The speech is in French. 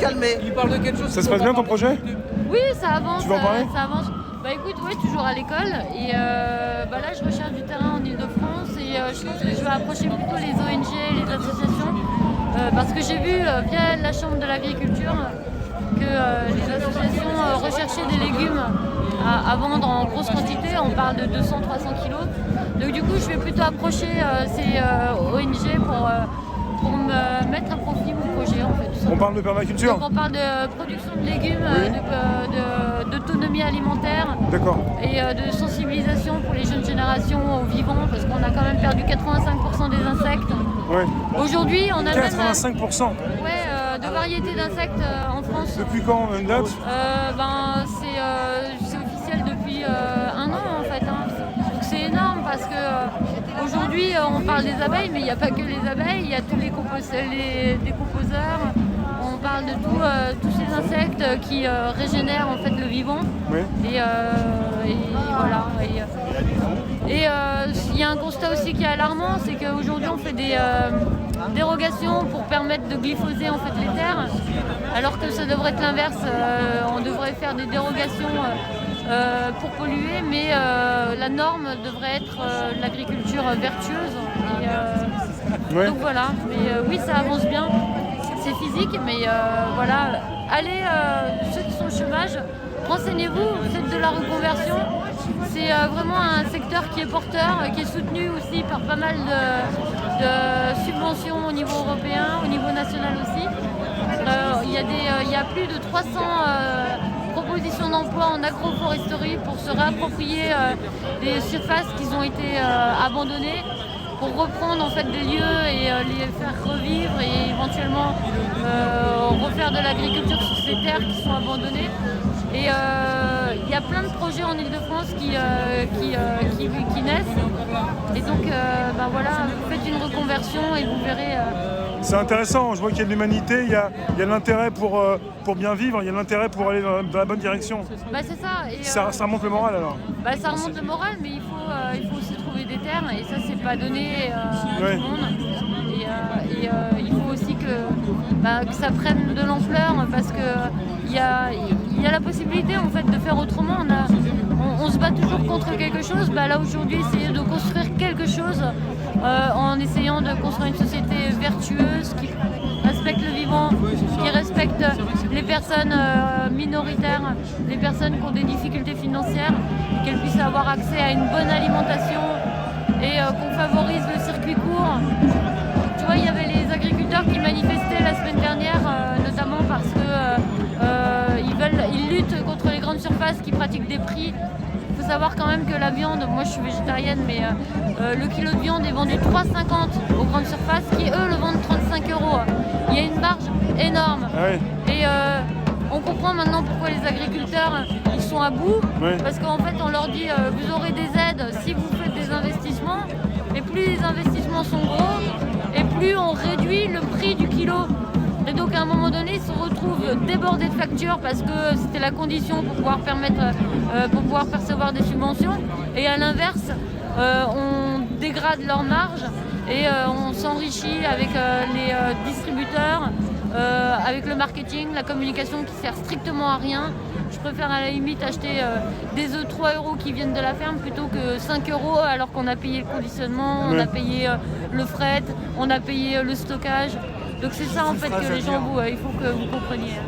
calmer. Il parle de quelque chose. Ça se passe bien ton projet? Oui, ça avance. Tu veux en parler? Ça avance. Bah écoute, ouais, toujours à l'école. Et bah là, je recherche du terrain en Ile-de-France. Et je pense que je vais approcher plutôt les ONG, les associations. Parce que j'ai vu via la Chambre de l'agriculture que les associations recherchaient des légumes à vendre en grosse quantité. On parle de 200-300 kilos. Donc du coup, je vais plutôt approcher ces ONG pour me mettre à profit mon projet en fait. On parle de permaculture? Donc on parle de production de légumes, Oui. d'autonomie alimentaire. D'accord. Et de sensibilisation pour les jeunes générations aux vivants, parce qu'on a quand même perdu 85% des insectes. Ouais. Aujourd'hui, on a 85%. de variétés d'insectes en France. Depuis quand, une date? C'est officiel depuis un an en fait. Donc c'est énorme parce que aujourd'hui on parle des abeilles, mais il n'y a pas que les abeilles, il y a tous les décomposeurs. On parle de tous ces insectes qui régénèrent en fait le vivant. Oui. Et voilà. Et il y a un constat aussi qui est alarmant, c'est qu'aujourd'hui on fait des dérogations pour permettre de glyphoser en fait les terres, alors que ça devrait être l'inverse. On devrait faire des dérogations pour polluer, mais la norme devrait être l'agriculture vertueuse. Ouais. Donc voilà, mais oui, ça avance bien. C'est physique, mais voilà. Allez, ceux qui sont au chômage, renseignez-vous, faites de la reconversion. C'est vraiment un secteur qui est porteur, qui est soutenu aussi par pas mal de subventions au niveau européen, au niveau national aussi. Il y a plus de 300 propositions d'emploi en agroforesterie pour se réapproprier des surfaces qui ont été abandonnées, pour reprendre en fait des lieux et les faire revivre et éventuellement refaire de l'agriculture sur ces terres qui sont abandonnées. Et il y a plein de projets en Ile-de-France qui naissent. Et donc voilà, vous faites une reconversion et vous verrez. C'est intéressant, je vois qu'il y a de l'humanité, il y a de l'intérêt pour bien vivre, il y a de l'intérêt pour aller dans la bonne direction. Bah c'est ça. Et, ça remonte le moral alors? Bah ça remonte le moral, mais il faut aussi trouver des terres et ça c'est pas donné à Ouais. tout le monde. Et il faut aussi que ça prenne de l'ampleur parce que il y a la possibilité en fait de faire autrement. On se bat toujours contre quelque chose. Là aujourd'hui, essayer de construire quelque chose en essayant de construire une société vertueuse qui respecte le vivant, qui respecte les personnes minoritaires, les personnes qui ont des difficultés financières, qu'elles puissent avoir accès à une bonne alimentation et qu'on favorise le circuit court. Tu vois, il y avait les agriculteurs qui manifestaient la semaine dernière, notamment parce que ils luttent contre les grandes surfaces qui pratiquent des prix. Il faut savoir quand même que la viande, moi je suis végétarienne, mais le kilo de viande est vendu 3,50 aux grandes surfaces qui eux le vendent 35 €. Il y a une marge énorme. Ah ouais. Et on comprend maintenant pourquoi les agriculteurs ils sont à bout. Ouais. Parce qu'en fait on leur dit vous aurez des aides si vous faites des investissements. Et plus les investissements sont gros, et plus on réduit le prix du kilo. Et donc à un moment donné, ils se retrouvent débordés de factures parce que c'était la condition pour pouvoir percevoir des subventions. Et à l'inverse, on dégrade leur marge et on s'enrichit avec les distributeurs, avec le marketing, la communication qui sert strictement à rien. Je préfère à la limite acheter des œufs 3 € qui viennent de la ferme plutôt que 5 € alors qu'on a payé le conditionnement, on a payé le fret, on a payé le stockage. Donc c'est ça en fait que les gens, il faut que vous compreniez.